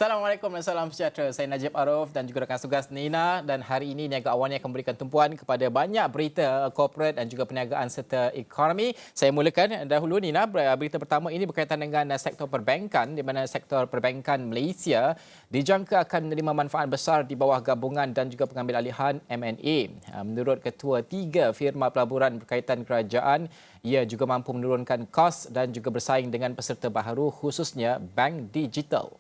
Assalamualaikum dan salam sejahtera. Saya Najib Arif dan juga rakan tugas Nina, dan hari ini Niaga Awalnya akan memberikan tumpuan kepada banyak berita korporat dan juga perniagaan serta ekonomi. Saya mulakan dahulu Nina, berita pertama ini berkaitan dengan sektor perbankan, di mana sektor perbankan Malaysia dijangka akan menerima manfaat besar di bawah gabungan dan juga pengambil alihan M&A. Menurut ketua 3 firma pelaburan berkaitan kerajaan, ia juga mampu menurunkan kos dan juga bersaing dengan peserta baharu khususnya bank digital.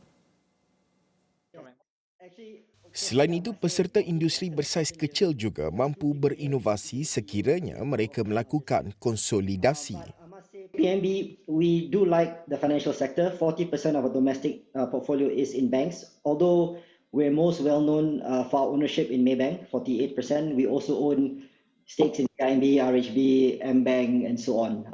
Selain itu, peserta industri bersaiz kecil juga mampu berinovasi sekiranya mereka melakukan konsolidasi. PNB, we do like the financial sector. 40% of our domestic portfolio is in banks. Although we're most well known for our ownership in Maybank, 48%. We also own stakes in KIMB, RHB, MBank, and so on.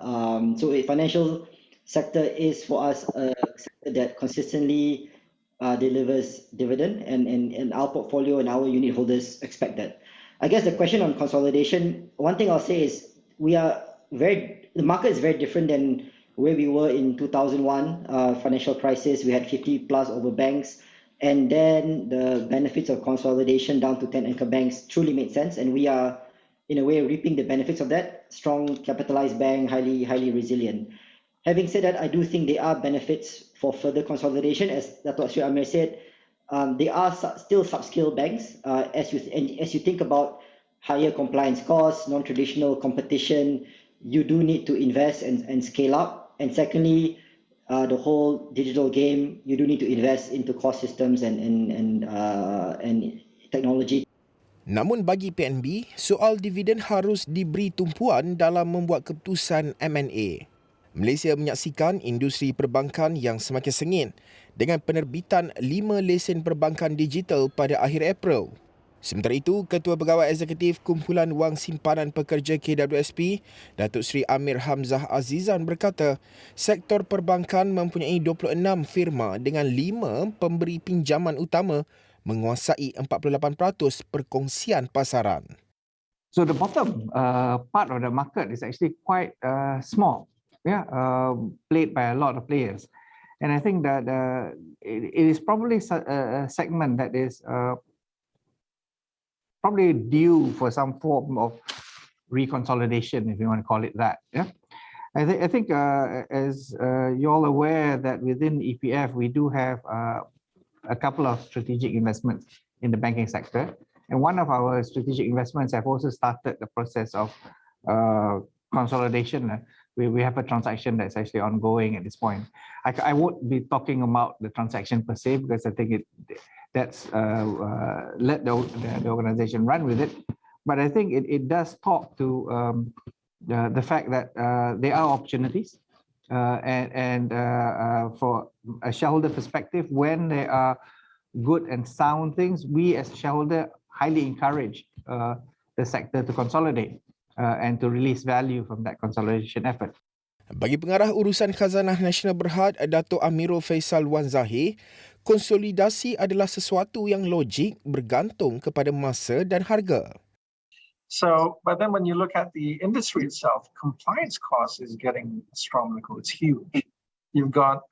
So the financial sector is for us a sector that consistently delivers dividend, and our portfolio and our unit holders expect that. I guess the question on consolidation, one thing I'll say is the market is very different than where we were in 2001 financial crisis. We had 50 plus over banks, and then the benefits of consolidation down to 10 anchor banks truly made sense, and we are in a way reaping the benefits of that. Strong capitalized bank, highly resilient. Having said that, I do think there are benefits for further consolidation. As Dato' Sri Amir said, they are still subscale banks. As you think about higher compliance costs, non-traditional competition, you do need to invest and scale up. And secondly, the whole digital game, you do need to invest into core systems and technology. Namun bagi PNB, soal dividen harus diberi tumpuan dalam membuat keputusan M&A. Malaysia menyaksikan industri perbankan yang semakin sengit dengan penerbitan 5 lesen perbankan digital pada akhir April. Sementara itu, Ketua Pegawai Eksekutif Kumpulan Wang Simpanan Pekerja KWSP, Datuk Seri Amir Hamzah Azizan berkata, sektor perbankan mempunyai 26 firma dengan 5 pemberi pinjaman utama menguasai 48% perkongsian pasaran. So the bottom part of the market is actually quite small, played by a lot of players. And I think that it is probably a segment that is probably due for some form of reconsolidation, if you want to call it that. Yeah, I think as you're all aware that within EPF we do have a couple of strategic investments in the banking sector, and one of our strategic investments have also started the process of consolidation. We have a transaction that's actually ongoing at this point. I won't be talking about the transaction per se because I think that's let the organization run with it. But I think it does talk to the fact that there are opportunities, and for a shareholder perspective, when there are good and sound things, we as a shareholder highly encourage the sector to consolidate and to release value from that consolidation effort. Bagi Pengarah Urusan Khazanah Nasional Berhad, Dato' Amirul Faisal Wan Zahir, konsolidasi adalah sesuatu yang logik bergantung kepada masa dan harga. So, but then when you look at the industry itself, compliance cost is getting astronomical. It's huge. You've got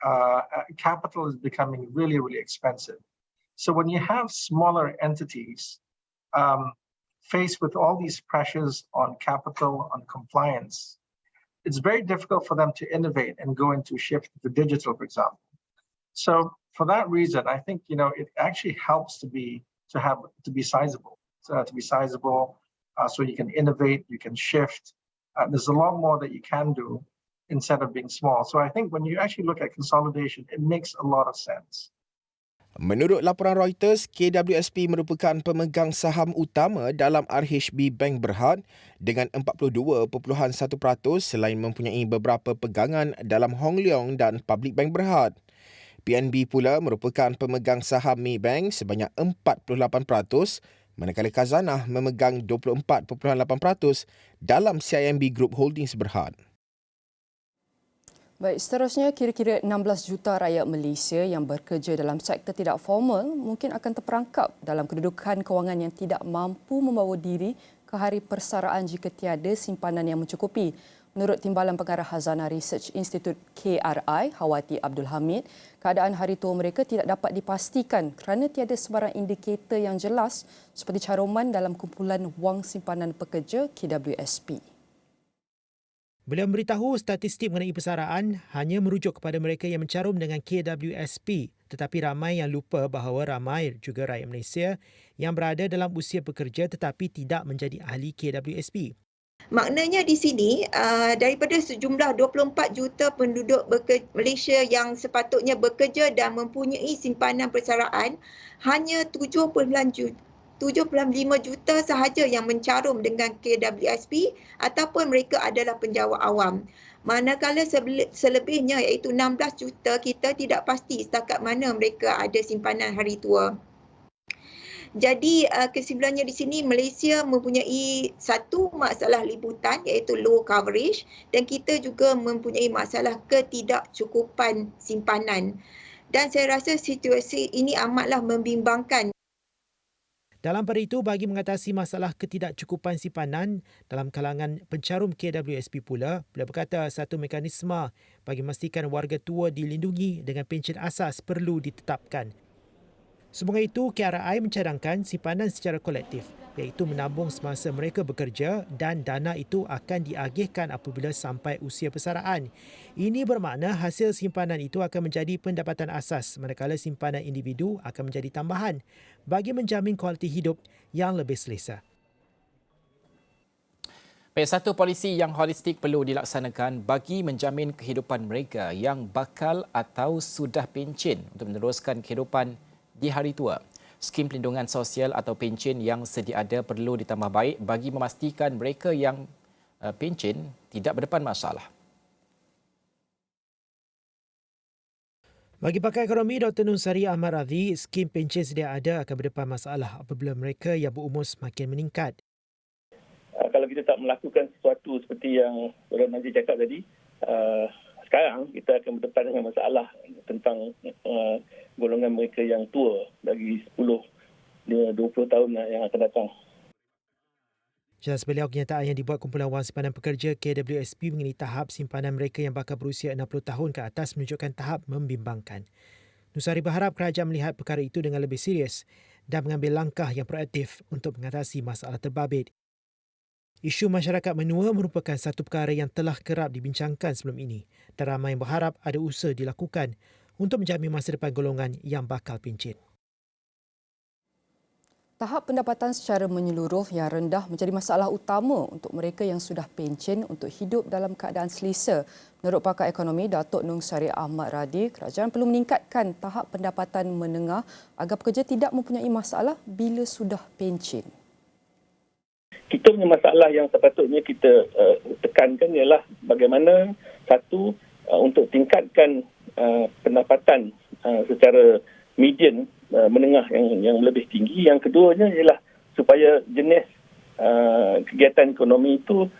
capital is becoming really, really expensive. So when you have smaller entities faced with all these pressures on capital, on compliance, it's very difficult for them to innovate and go into shift to digital, for example. So for that reason, I think it actually helps to be sizable. So you can innovate, you can shift. There's a lot more that you can do instead of being small. So I think when you actually look at consolidation, it makes a lot of sense. Menurut laporan Reuters, KWSP merupakan pemegang saham utama dalam RHB Bank Berhad dengan 42.1% selain mempunyai beberapa pegangan dalam Hong Leong dan Public Bank Berhad. PNB pula merupakan pemegang saham Maybank sebanyak 48%, manakala Khazanah memegang 24.8% dalam CIMB Group Holdings Berhad. Baik, seterusnya kira-kira 16 juta rakyat Malaysia yang bekerja dalam sektor tidak formal mungkin akan terperangkap dalam kedudukan kewangan yang tidak mampu membawa diri ke hari persaraan jika tiada simpanan yang mencukupi. Menurut Timbalan Pengarah Hazanah Research Institute KRI, Hawati Abdul Hamid, keadaan hari tua mereka tidak dapat dipastikan kerana tiada sebarang indikator yang jelas seperti caruman dalam kumpulan wang simpanan pekerja KWSP. Beliau memberitahu statistik mengenai persaraan hanya merujuk kepada mereka yang mencarum dengan KWSP, tetapi ramai yang lupa bahawa ramai juga rakyat Malaysia yang berada dalam usia bekerja tetapi tidak menjadi ahli KWSP. Maknanya di sini daripada sejumlah 24 juta penduduk Malaysia yang sepatutnya bekerja dan mempunyai simpanan persaraan, hanya 75 juta sahaja yang mencarum dengan KWSP ataupun mereka adalah penjawat awam. Manakala selebihnya iaitu 16 juta kita tidak pasti setakat mana mereka ada simpanan hari tua. Jadi kesimpulannya di sini Malaysia mempunyai satu masalah liputan iaitu low coverage dan kita juga mempunyai masalah ketidakcukupan simpanan. Dan saya rasa situasi ini amatlah membimbangkan. Dalam pada itu, bagi mengatasi masalah ketidakcukupan simpanan dalam kalangan pencarum KWSP pula, beliau berkata satu mekanisme bagi memastikan warga tua dilindungi dengan pencen asas perlu ditetapkan. Sebagai itu, KRI mencadangkan simpanan secara kolektif, iaitu menabung semasa mereka bekerja dan dana itu akan diagihkan apabila sampai usia persaraan. Ini bermakna hasil simpanan itu akan menjadi pendapatan asas, manakala simpanan individu akan menjadi tambahan bagi menjamin kualiti hidup yang lebih selesa. Baik, satu polisi yang holistik perlu dilaksanakan bagi menjamin kehidupan mereka yang bakal atau sudah pencen untuk meneruskan kehidupan di hari tua. Skim pelindungan sosial atau pencen yang sedia ada perlu ditambah baik bagi memastikan mereka yang pencen tidak berdepan masalah. Bagi pakar ekonomi Dr. Nunsari Ahmad Radhi, skim pencen sedia ada akan berdepan masalah apabila mereka yang berumur semakin meningkat. Kalau kita tak melakukan sesuatu seperti yang Tuan Najib cakap tadi, sekarang kita akan berdepan dengan masalah tentang golongan mereka yang tua bagi 10-20 tahun yang akan datang. Jelas beliau kenyataan yang dibuat kumpulan wang simpanan pekerja KWSP mengenai tahap simpanan mereka yang bakal berusia 60 tahun ke atas menunjukkan tahap membimbangkan. Nusari berharap kerajaan melihat perkara itu dengan lebih serius dan mengambil langkah yang proaktif untuk mengatasi masalah terbabit. Isu masyarakat menua merupakan satu perkara yang telah kerap dibincangkan sebelum ini dan ramai yang berharap ada usaha dilakukan untuk menjamin masa depan golongan yang bakal pencen. Tahap pendapatan secara menyeluruh yang rendah menjadi masalah utama untuk mereka yang sudah pencen untuk hidup dalam keadaan selesa. Menurut pakar ekonomi Datuk Nunsari Ahmad Radhi, kerajaan perlu meningkatkan tahap pendapatan menengah agar pekerja tidak mempunyai masalah bila sudah pencen. Kita punya masalah yang sepatutnya kita tekankan ialah bagaimana satu untuk tingkatkan pendapatan secara median menengah yang lebih tinggi. Yang keduanya ialah supaya jenis kegiatan ekonomi itu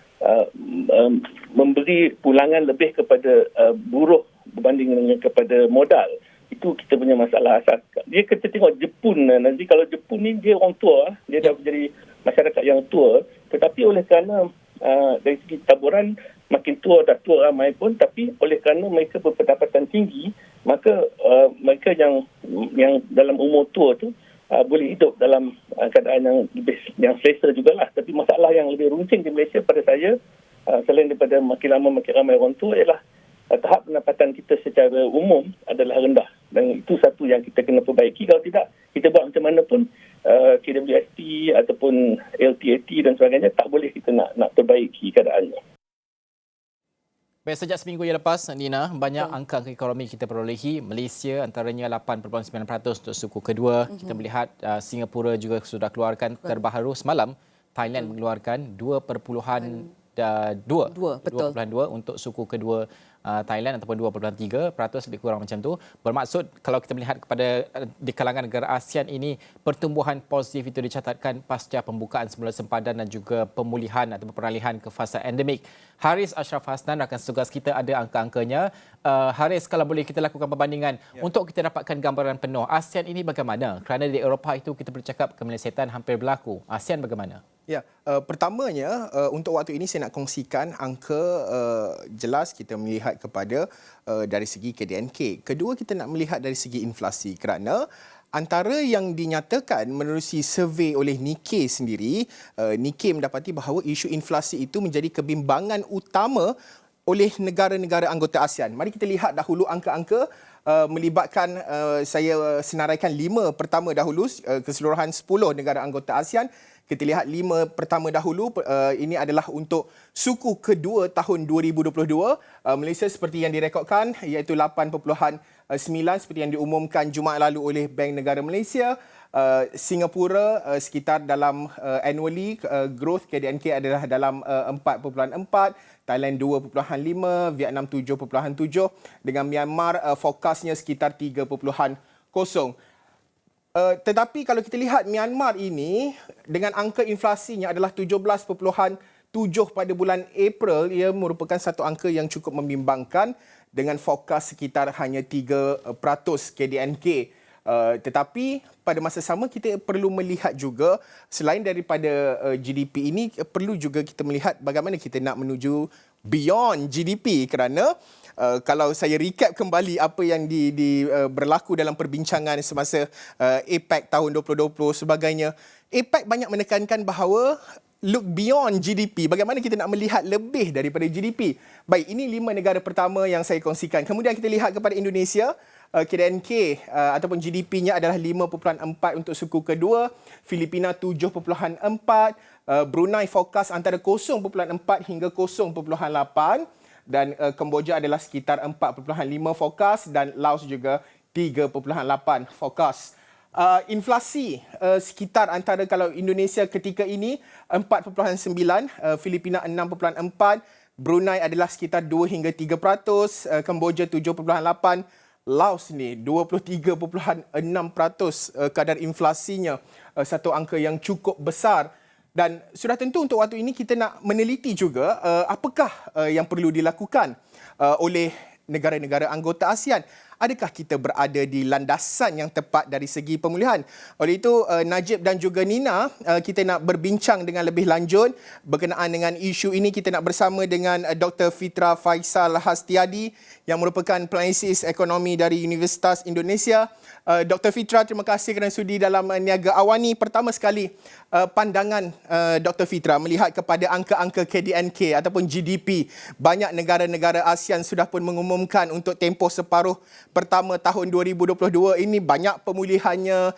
memberi pulangan lebih kepada buruh berbanding dengan kepada modal. Itu kita punya masalah asas. Dia kita tengok Jepun nanti, kalau Jepun ni dia orang tua, dia dah menjadi masyarakat yang tua, tetapi oleh kerana dari segi taburan makin tua ramai pun, tapi oleh kerana mereka berpendapatan tinggi, maka mereka yang dalam umur tua tu boleh hidup dalam keadaan yang selesa jugalah. Tapi masalah yang lebih runcing di Malaysia pada saya, selain daripada makin lama makin ramai orang tua, ialah tahap pendapatan kita secara umum adalah rendah. Dan itu satu yang kita kena perbaiki. Kalau tidak, kita buat macam mana pun KWSP ataupun LTAT dan sebagainya, tak boleh kita nak perbaiki keadaannya. Baik, sejak seminggu yang lepas, Nina, banyak angka ekonomi kita perolehi. Malaysia antaranya 8.9% untuk suku kedua. Kita melihat Singapura juga sudah keluarkan terbaru semalam. Thailand mengeluarkan 2.2 untuk suku kedua Thailand ataupun 2.3%, lebih kurang macam tu. Bermaksud kalau kita melihat kepada di kalangan negara ASEAN ini, pertumbuhan positif itu dicatatkan pasca pembukaan semula sempadan dan juga pemulihan atau peralihan ke fasa endemik. Haris Ashraf Hasnan, rakan tugas kita, ada angka-angkanya. Haris, kalau boleh kita lakukan perbandingan untuk kita dapatkan gambaran penuh. ASEAN ini bagaimana? Kerana di Eropah itu kita bercakap kemelesetan hampir berlaku. ASEAN bagaimana? Ya, pertamanya untuk waktu ini saya nak kongsikan angka jelas kita melihat kepada dari segi KDNK. Kedua, kita nak melihat dari segi inflasi kerana antara yang dinyatakan menerusi survey oleh Nikkei sendiri, Nikkei mendapati bahawa isu inflasi itu menjadi kebimbangan utama oleh negara-negara anggota ASEAN. Mari kita lihat dahulu angka-angka melibatkan, saya senaraikan 5 pertama dahulu, keseluruhan 10 negara anggota ASEAN. Kita lihat 5 pertama dahulu, ini adalah untuk suku kedua tahun 2022. Malaysia seperti yang direkodkan iaitu 8.9 seperti yang diumumkan Jumaat lalu oleh Bank Negara Malaysia. Singapura sekitar dalam annually growth KDNK adalah dalam 4.4, Thailand 2.5, Vietnam 7.7 dengan Myanmar fokusnya sekitar 3.0. Tetapi kalau kita lihat Myanmar ini dengan angka inflasinya adalah 17.7 pada bulan April, ia merupakan satu angka yang cukup membimbangkan dengan fokus sekitar hanya 3% KDNK. Tetapi pada masa sama kita perlu melihat juga selain daripada GDP ini, perlu juga kita melihat bagaimana kita nak menuju beyond GDP kerana kalau saya recap kembali apa yang berlaku dalam perbincangan semasa APEC tahun 2020 sebagainya, APEC banyak menekankan bahawa look beyond GDP. Bagaimana kita nak melihat lebih daripada GDP. Baik, ini 5 negara pertama yang saya kongsikan. Kemudian kita lihat kepada Indonesia, KDNK ataupun GDP-nya adalah 5.4 untuk suku kedua, Filipina 7.4, Brunei fokus antara 0.4 hingga 0.8 dan Kemboja adalah sekitar 4.5 fokus dan Laos juga 3.8 fokus. Inflasi sekitar antara kalau Indonesia ketika ini 4.9, Filipina 6.4, Brunei adalah sekitar 2 hingga 3%, Kemboja 7.8, Laos ni 23.6% kadar inflasinya, satu angka yang cukup besar. Dan sudah tentu untuk waktu ini kita nak meneliti juga apakah yang perlu dilakukan oleh negara-negara anggota ASEAN. Adakah kita berada di landasan yang tepat dari segi pemulihan? Oleh itu, Najib dan juga Nina, kita nak berbincang dengan lebih lanjut berkenaan dengan isu ini. Kita nak bersama dengan Dr. Fitra Faisal Hastiadi yang merupakan penalisis ekonomi dari Universitas Indonesia. Dr. Fitra, terima kasih kerana sudi dalam Niaga Awani. Pertama sekali, pandangan Dr. Fitra melihat kepada angka-angka KDNK ataupun GDP. Banyak negara-negara ASEAN sudah pun mengumumkan untuk tempoh separuh pertama tahun 2022 ini banyak pemulihannya,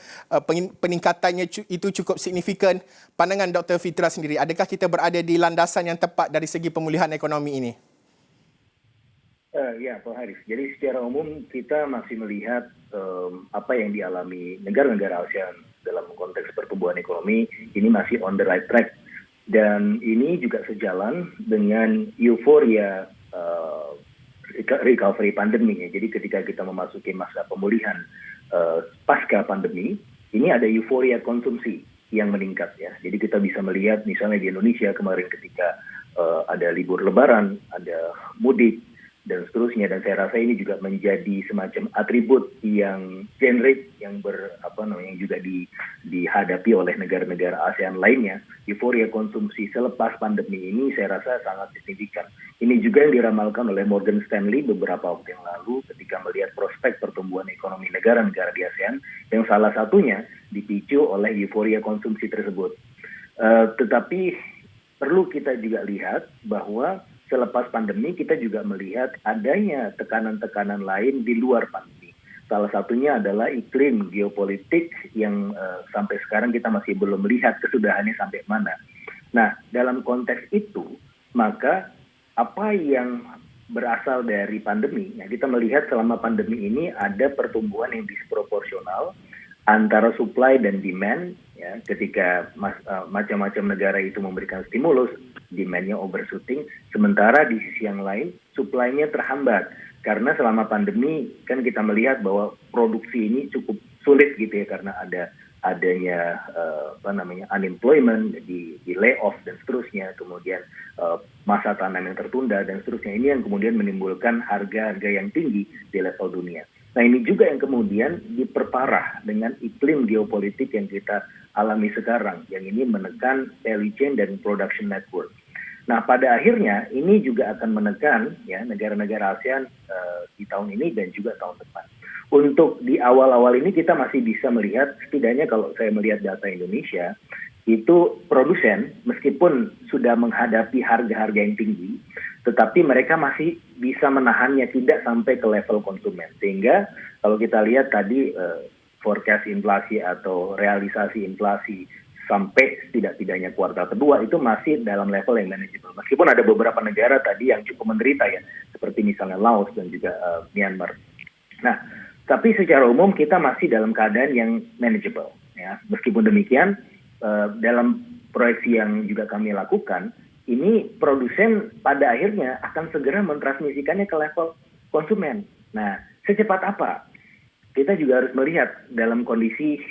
peningkatannya itu cukup signifikan. Pandangan Dr. Fitra sendiri, adakah kita berada di landasan yang tepat dari segi pemulihan ekonomi ini? Ya, Pak Haris. Jadi secara umum kita masih melihat apa yang dialami negara-negara ASEAN dalam konteks pertumbuhan ekonomi ini masih on the right track. Dan ini juga sejalan dengan euforia recovery pandemi. Jadi ketika kita memasuki masa pemulihan pasca pandemi, ini ada euforia konsumsi yang meningkat ya. Jadi kita bisa melihat misalnya di Indonesia kemarin ketika ada libur Lebaran, ada mudik dan seterusnya, dan saya rasa ini juga menjadi semacam atribut yang generik yang juga dihadapi oleh negara-negara ASEAN lainnya. Euforia konsumsi selepas pandemi ini saya rasa sangat signifikan. Ini juga yang diramalkan oleh Morgan Stanley beberapa waktu yang lalu ketika melihat prospek pertumbuhan ekonomi negara-negara di ASEAN yang salah satunya dipicu oleh euforia konsumsi tersebut. Tetapi perlu kita juga lihat bahwa selepas pandemi kita juga melihat adanya tekanan-tekanan lain di luar pandemi. Salah satunya adalah iklim geopolitik yang sampai sekarang kita masih belum melihat kesudahannya sampai mana. Nah, dalam konteks itu, maka apa yang berasal dari pandemi, ya kita melihat selama pandemi ini ada pertumbuhan yang disproporsional antara supply dan demand, ya, ketika macam-macam negara itu memberikan stimulus, demand-nya overshooting, sementara di sisi yang lain supply-nya terhambat. Karena selama pandemi kan kita melihat bahwa produksi ini cukup sulit gitu ya, karena adanya unemployment, di layoff dan seterusnya, kemudian masa tanam yang tertunda dan seterusnya. Ini yang kemudian menimbulkan harga-harga yang tinggi di level dunia. Nah, ini juga yang kemudian diperparah dengan iklim geopolitik yang kita alami sekarang, yang ini menekan value chain dan production network. Nah, pada akhirnya ini juga akan menekan ya negara-negara ASEAN di tahun ini dan juga tahun depan. Untuk di awal-awal ini kita masih bisa melihat, setidaknya kalau saya melihat data Indonesia, itu produsen meskipun sudah menghadapi harga-harga yang tinggi, tetapi mereka masih bisa menahannya tidak sampai ke level konsumen. Sehingga kalau kita lihat tadi forecast inflasi atau realisasi inflasi sampai tidak-tidaknya kuartal kedua itu masih dalam level yang manageable. Meskipun ada beberapa negara tadi yang cukup menderita ya, seperti misalnya Laos dan juga Myanmar. Nah, tapi secara umum kita masih dalam keadaan yang manageable. Ya. Meskipun demikian, dalam proyeksi yang juga kami lakukan, ini produsen pada akhirnya akan segera mentransmisikannya ke level konsumen. Nah, secepat apa? Kita juga harus melihat dalam kondisi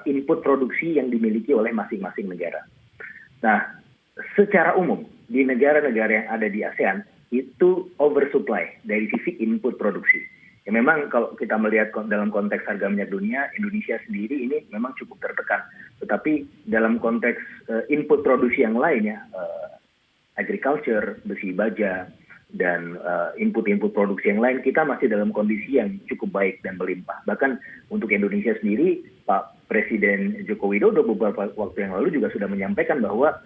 input produksi yang dimiliki oleh masing-masing negara. Nah, secara umum di negara-negara yang ada di ASEAN itu oversupply dari sisi input produksi. Ya memang kalau kita melihat dalam konteks harga minyak dunia, Indonesia sendiri ini memang cukup tertekan. Tetapi dalam konteks input produksi yang lainnya, agriculture, besi baja, dan input-input produksi yang lain, kita masih dalam kondisi yang cukup baik dan melimpah. Bahkan untuk Indonesia sendiri, Pak Presiden Joko Widodo beberapa waktu yang lalu juga sudah menyampaikan bahwa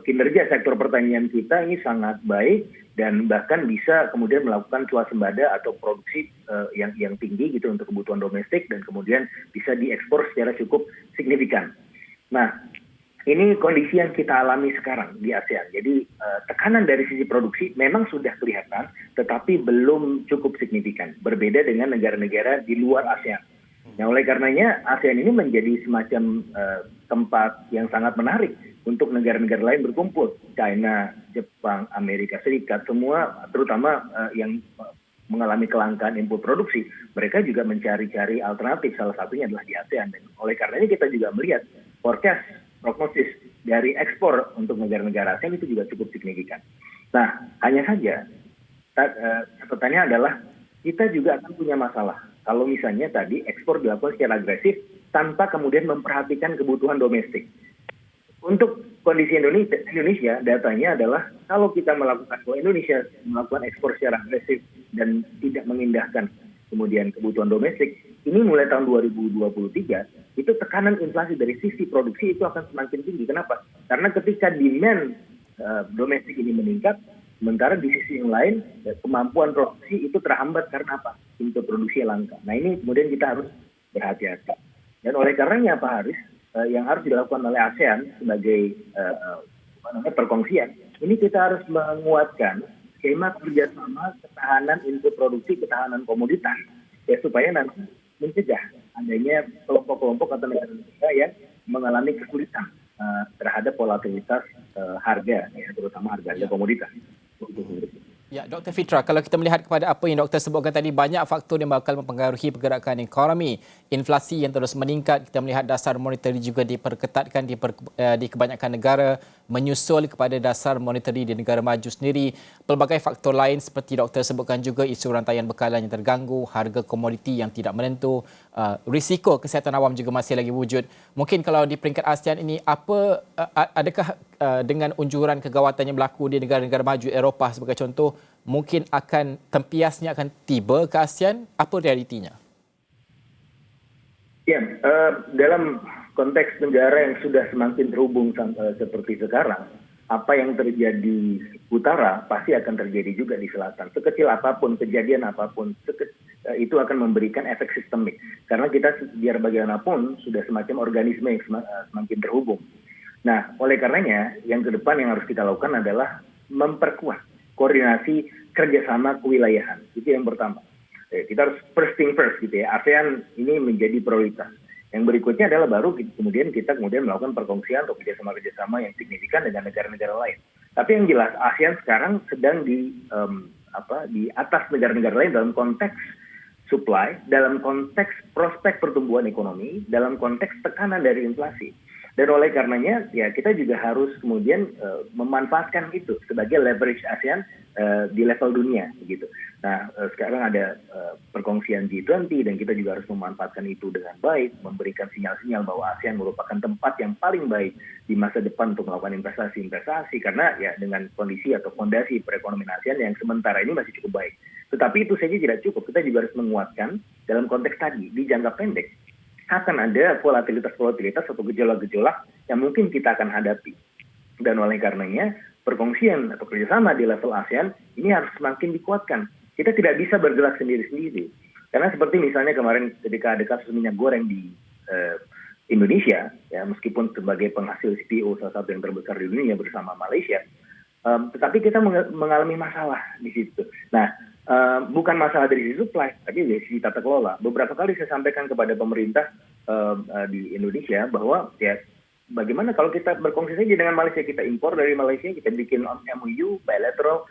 kinerja sektor pertanian kita ini sangat baik dan bahkan bisa kemudian melakukan swasembada atau produksi yang tinggi gitu untuk kebutuhan domestik dan kemudian bisa diekspor secara cukup signifikan. Nah, ini kondisi yang kita alami sekarang di ASEAN. Jadi tekanan dari sisi produksi memang sudah kelihatan, tetapi belum cukup signifikan. Berbeda dengan negara-negara di luar ASEAN. Nah, oleh karenanya ASEAN ini menjadi semacam tempat yang sangat menarik untuk negara-negara lain berkumpul. China, Jepang, Amerika Serikat, semua terutama yang mengalami kelangkaan input produksi, mereka juga mencari-cari alternatif. Salah satunya adalah di ASEAN. Dan oleh karenanya kita juga melihat forecast prognosis dari ekspor untuk negara-negara ASEAN itu juga cukup signifikan. Nah, hanya saja catatannya adalah kita juga akan punya masalah kalau misalnya tadi ekspor dilakukan secara agresif tanpa kemudian memperhatikan kebutuhan domestik. Untuk kondisi Indonesia, datanya adalah kalau kita Indonesia melakukan ekspor secara agresif dan tidak mengindahkan kemudian kebutuhan domestik, ini mulai tahun 2023, itu tekanan inflasi dari sisi produksi itu akan semakin tinggi. Kenapa? Karena ketika demand domestik ini meningkat, sementara di sisi yang lain kemampuan produksi itu terhambat karena apa? Input produksi langka. Nah, ini kemudian kita harus berhati-hati. Dan oleh karenanya Pak Haris, yang harus dilakukan oleh ASEAN sebagai perkongsian, ini kita harus menguatkan skema kerjasama ketahanan input produksi, ketahanan komoditas, ya supaya nanti mencegah adanya kelompok-kelompok atau negara-negara yang mengalami kesulitan terhadap volatilitas harga, ya, terutama harga komoditas. Ya, Dr. Fitra, kalau kita melihat kepada apa yang Dr. sebutkan tadi, banyak faktor yang bakal mempengaruhi pergerakan ekonomi. Inflasi yang terus meningkat, kita melihat dasar monetary juga diperketatkan di kebanyakan negara, menyusul kepada dasar monetary di negara maju sendiri. Pelbagai faktor lain seperti Dr. sebutkan juga, isu rantaian bekalan yang terganggu, harga komoditi yang tidak menentu, risiko kesihatan awam juga masih lagi wujud. Mungkin kalau di peringkat ASEAN ini, adakah dengan unjuran kegawatan yang berlaku di negara-negara maju Eropah sebagai contoh, mungkin akan tempiasnya akan tiba ke ASEAN? Apa realitinya? Ya, dalam konteks negara yang sudah semakin terhubung seperti sekarang, apa yang terjadi utara pasti akan terjadi juga di selatan. Sekecil apapun, kejadian apapun, itu akan memberikan efek sistemik. Karena kita biar bagaimanapun sudah semacam organisme yang semakin terhubung. Nah, oleh karenanya, yang ke depan yang harus kita lakukan adalah memperkuat koordinasi kerjasama kewilayahan. Itu yang pertama. Kita harus first thing first gitu ya. ASEAN ini menjadi prioritas. Yang berikutnya adalah baru kemudian kita melakukan perkongsian atau kerjasama yang signifikan dengan negara-negara lain. Tapi yang jelas ASEAN sekarang sedang di atas negara-negara lain dalam konteks supply, dalam konteks prospek pertumbuhan ekonomi, dalam konteks tekanan dari inflasi. Dan oleh karenanya ya kita juga harus kemudian memanfaatkan itu sebagai leverage ASEAN di level dunia gitu. Nah, sekarang ada perkongsian G20 dan kita juga harus memanfaatkan itu dengan baik, memberikan sinyal-sinyal bahwa ASEAN merupakan tempat yang paling baik di masa depan untuk melakukan investasi karena ya dengan kondisi atau fondasi perekonomian ASEAN yang sementara ini masih cukup baik. Tetapi itu saja tidak cukup. Kita juga harus menguatkan dalam konteks tadi di jangka pendek akan ada volatilitas atau gejolak-gejolak yang mungkin kita akan hadapi. Dan oleh karenanya perkongsian atau kerjasama di level ASEAN ini harus semakin dikuatkan. Kita tidak bisa bergerak sendiri-sendiri. Karena seperti misalnya kemarin ketika ada kasus minyak goreng di Indonesia, ya meskipun sebagai penghasil CPO salah satu yang terbesar di dunia bersama Malaysia, tetapi kita mengalami masalah di situ. Nah, bukan masalah dari sisi supply, tapi dari sisi tata kelola. Beberapa kali saya sampaikan kepada pemerintah di Indonesia bahwa ya bagaimana kalau kita berkongsi saja dengan Malaysia, kita impor dari Malaysia, kita bikin MOU, bilateral,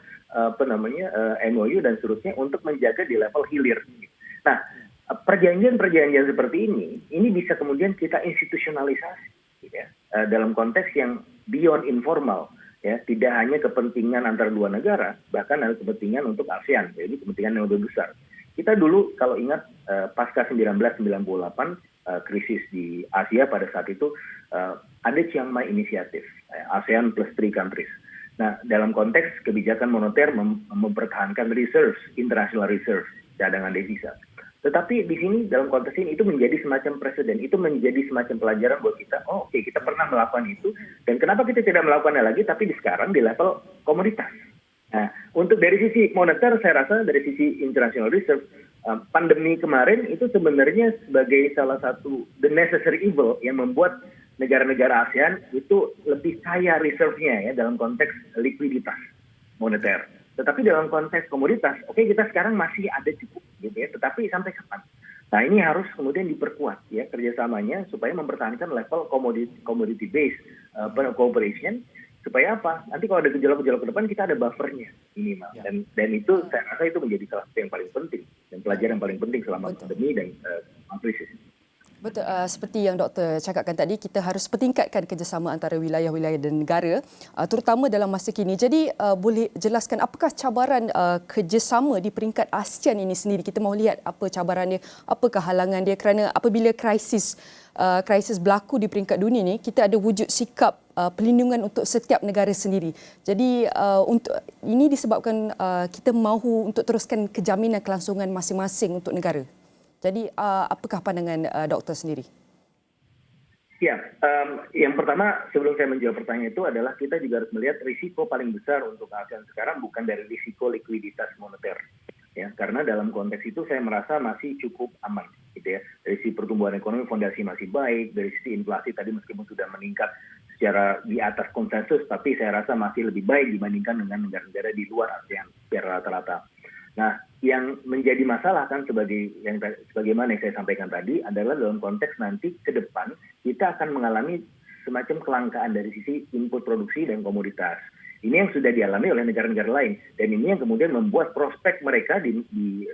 MOU dan seterusnya untuk menjaga di level hilir. Nah, perjanjian-perjanjian seperti ini bisa kemudian kita institusionalisasi ya, dalam konteks yang beyond informal. Ya, tidak hanya kepentingan antara dua negara, bahkan ada kepentingan untuk ASEAN, jadi kepentingan yang lebih besar. Kita dulu kalau ingat pasca 1998 krisis di Asia pada saat itu ada Chiang Mai Initiative, ASEAN plus 3 countries. Nah, dalam konteks kebijakan moneter mempertahankan reserves, international reserves, cadangan devisa. Tetapi di sini dalam konteks ini itu menjadi semacam presiden, itu menjadi semacam pelajaran buat kita. Oh, oke, kita pernah melakukan itu dan kenapa kita tidak melakukannya lagi tapi sekarang di level komoditas. Nah, untuk dari sisi moneter saya rasa dari sisi international reserve pandemi kemarin itu sebenarnya sebagai salah satu the necessary evil yang membuat negara-negara ASEAN itu lebih kaya reserve-nya ya dalam konteks likuiditas moneter. Tetapi dalam konteks komoditas, oke kita sekarang masih ada cukup gitu ya, tetapi sampai kapan? Nah ini harus kemudian diperkuat ya kerjasamanya supaya mempertahankan level commodity based cooperation supaya apa? Nanti kalau ada gejolak-gejolak ke depan kita ada buffernya minimal dan itu saya rasa itu menjadi salah satu yang paling penting dan pelajaran yang paling penting selama pandemi dan krisis. Betul, seperti yang doktor cakapkan tadi, kita harus pertingkatkan kerjasama antara wilayah-wilayah dan negara, terutama dalam masa kini. Jadi boleh jelaskan apakah cabaran kerjasama di peringkat ASEAN ini sendiri? Kita mahu lihat apa cabaran dia, apa kehalangan dia kerana apabila krisis berlaku di peringkat dunia ni, kita ada wujud sikap perlindungan untuk setiap negara sendiri. Jadi untuk ini disebabkan kita mahu untuk teruskan kejaminan kelangsungan masing-masing untuk negara. Jadi apakah pandangan doktor sendiri? Ya, yang pertama sebelum saya menjawab pertanyaan itu adalah kita juga harus melihat risiko paling besar untuk ASEAN sekarang bukan dari risiko likuiditas moneter. Ya, karena dalam konteks itu saya merasa masih cukup aman gitu ya. Dari sisi pertumbuhan ekonomi fondasi masih baik, dari sisi inflasi tadi meskipun sudah meningkat secara di atas konsensus tapi saya rasa masih lebih baik dibandingkan dengan negara-negara di luar ASEAN secara rata-rata. Nah, yang menjadi masalah kan sebagaimana yang saya sampaikan tadi adalah dalam konteks nanti ke depan kita akan mengalami semacam kelangkaan dari sisi input produksi dan komoditas. Ini yang sudah dialami oleh negara-negara lain dan ini yang kemudian membuat prospek mereka di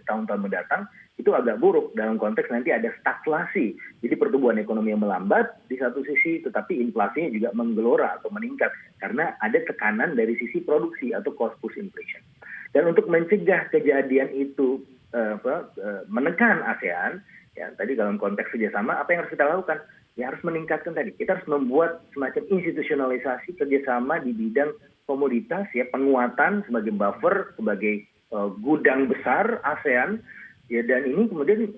tahun-tahun mendatang itu agak buruk dalam konteks nanti ada stagflasi. Jadi pertumbuhan ekonomi yang melambat di satu sisi tetapi inflasinya juga menggelora atau meningkat karena ada tekanan dari sisi produksi atau cost push inflation. Dan untuk mencegah kejadian itu menekan ASEAN, ya tadi dalam konteks kerjasama apa yang harus kita lakukan? Ya harus meningkatkan tadi. Kita harus membuat semacam institusionalisasi kerjasama di bidang komoditas, ya penguatan sebagai buffer, sebagai gudang besar ASEAN. Ya dan ini kemudian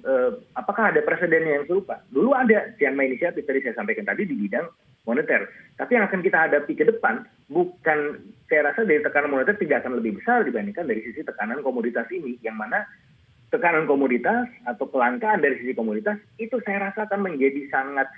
apakah ada presidennya yang serupa? Dulu ada Chiang Mai Initiative tadi saya sampaikan tadi di bidang moneter. Tapi yang akan kita hadapi ke depan bukan, saya rasa dari tekanan moneter tidak akan lebih besar dibandingkan dari sisi tekanan komoditas ini. Yang mana tekanan komoditas atau kelangkaan dari sisi komoditas itu saya rasa akan menjadi sangat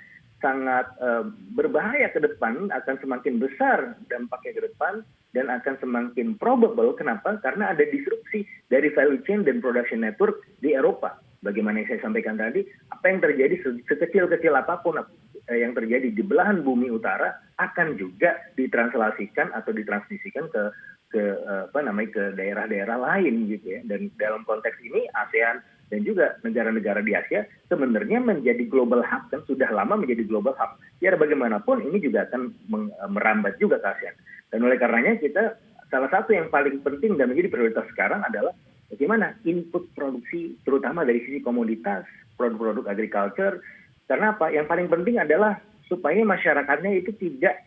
berbahaya ke depan, akan semakin besar dampaknya ke depan dan akan semakin probable. Kenapa? Karena ada disrupsi dari value chain dan production network di Eropa. Bagaimana yang saya sampaikan tadi, apa yang terjadi sekecil-kecil apapun yang terjadi di belahan bumi utara akan juga ditranslasikan atau ditransmisikan ke daerah-daerah lain gitu ya. Dan dalam konteks ini ASEAN dan juga negara-negara di Asia sebenarnya menjadi global hub, kan sudah lama menjadi global hub. Biar bagaimanapun ini juga akan merambat juga ke ASEAN. Dan oleh karenanya kita salah satu yang paling penting dan menjadi prioritas sekarang adalah bagaimana input produksi terutama dari sisi komoditas, produk-produk agriculture. Karena apa? Yang paling penting adalah supaya masyarakatnya itu tidak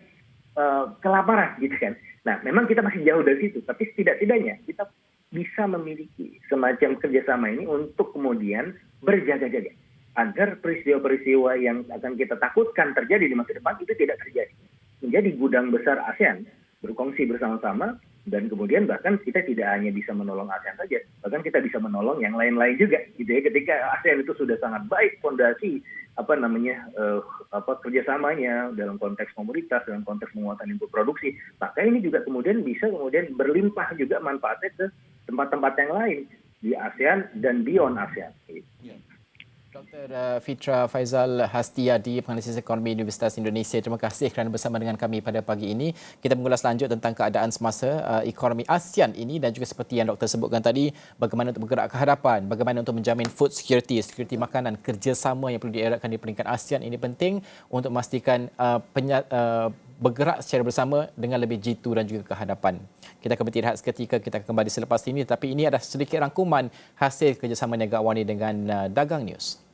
kelaparan gitu kan. Nah, memang kita masih jauh dari situ, tapi setidak-tidaknya kita bisa memiliki semacam kerjasama ini untuk kemudian berjaga-jaga agar peristiwa-peristiwa yang akan kita takutkan terjadi di masa depan itu tidak terjadi. Menjadi gudang besar ASEAN berkongsi bersama-sama, dan kemudian bahkan kita tidak hanya bisa menolong ASEAN saja, bahkan kita bisa menolong yang lain-lain juga gitu ya. Ketika ASEAN itu sudah sangat baik fondasi kerjasamanya dalam konteks komoditas, dalam konteks penguatan input produksi, maka ini juga kemudian bisa berlimpah juga manfaatnya ke tempat-tempat yang lain di ASEAN dan beyond ASEAN. Dr. Fitra Faizal Hastiyadi, Penganalisis Ekonomi Universitas Indonesia. Terima kasih kerana bersama dengan kami pada pagi ini. Kita mengulas lanjut tentang keadaan semasa ekonomi ASEAN ini dan juga seperti yang doktor sebutkan tadi, bagaimana untuk bergerak ke hadapan, bagaimana untuk menjamin food security, security makanan, kerjasama yang perlu dieratkan di peringkat ASEAN ini penting untuk memastikan bergerak secara bersama dengan lebih jitu dan juga ke hadapan. Kita akan beristirahat seketika, kita akan kembali selepas ini, tapi ini adalah sedikit rangkuman hasil kerjasama niaga awal ini dengan Dagang News.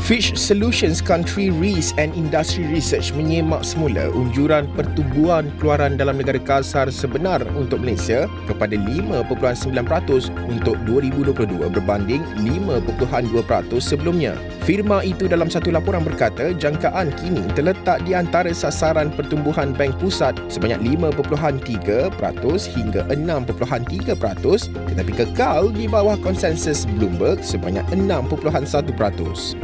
Fitch Solutions Country Risk and Industry Research menyemak semula unjuran pertumbuhan keluaran dalam negara kasar sebenar untuk Malaysia kepada 5.9% untuk 2022 berbanding 5.2% sebelumnya. Firma itu dalam satu laporan berkata jangkaan kini terletak di antara sasaran pertumbuhan Bank Pusat sebanyak 5.3% hingga 6.3%, tetapi kekal di bawah konsensus Bloomberg sebanyak 6.1%.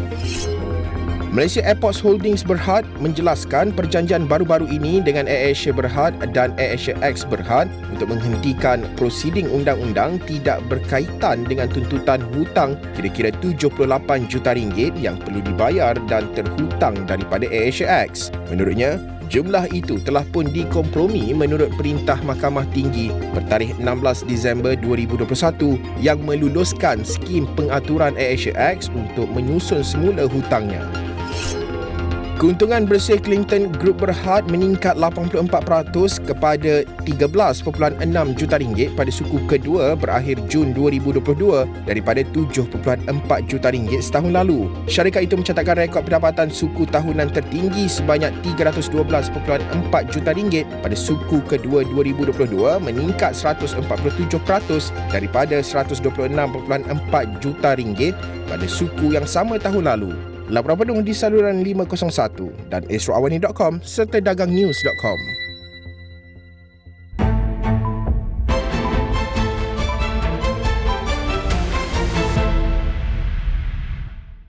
Malaysia Airports Holdings Berhad menjelaskan perjanjian baru-baru ini dengan AirAsia Berhad dan AirAsia X Berhad untuk menghentikan prosiding undang-undang tidak berkaitan dengan tuntutan hutang kira-kira 78 juta ringgit yang perlu dibayar dan terhutang daripada AirAsia X. Menurutnya, jumlah itu telah pun dikompromi menurut Perintah Mahkamah Tinggi bertarikh 16 Disember 2021 yang meluluskan skim pengaturan AirAsia X untuk menyusun semula hutangnya. Keuntungan bersih Clinton Group Berhad meningkat 84% kepada 13.6 juta ringgit pada suku kedua berakhir Jun 2022 daripada 7.4 juta ringgit setahun lalu. Syarikat itu mencatatkan rekod pendapatan suku tahunan tertinggi sebanyak 312.4 juta ringgit pada suku kedua 2022, meningkat 147% daripada 126.4 juta ringgit pada suku yang sama tahun lalu. Laporan penuh di saluran 501 dan esroawani.com serta dagangnews.com.